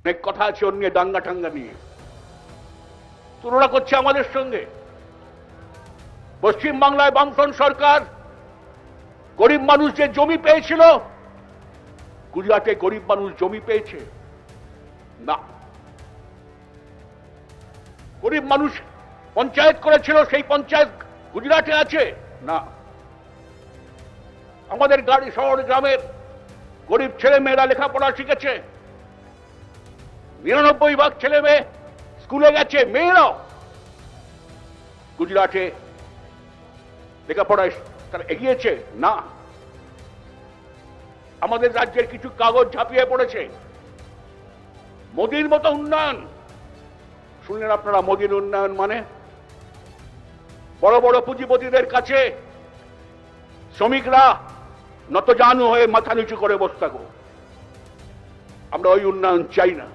অনেক কথা আছে ওর নিয়ে, দাঙ্গা টাঙ্গা নিয়ে তুলনা করছে আমাদের সঙ্গে। পশ্চিম বাংলায় বামফ্রন্ট সরকার গরিব মানুষ যে জমি পেয়েছিল, গুজরাটে গরিব মানুষ জমি পেয়েছে না। গরিব মানুষ পঞ্চায়েত করেছিল, সেই পঞ্চায়েত গুজরাটে আছে না। আমাদের শহর গ্রামের গরিব ছেলে মেয়েরা লেখাপড়া শিখেছে, ৯৯% ছেলে মেয়ে স্কুলে গেছে, মেয়েরাও। গুজরাটে লেখাপড়ায় তারা এগিয়েছে না। আমাদের রাজ্যের কিছু কাগজ ঝাঁপিয়ে পড়েছে। মোদির মতো উন্নয়ন শুনলেন আপনারা? মোদির উন্নয়ন মানে বড় বড় পুঁজিপতিদের কাছে শ্রমিকরা নতজানু হয়ে মাথা নিচু করে বসে থাকো। আমরা ওই উন্নয়ন চাই না।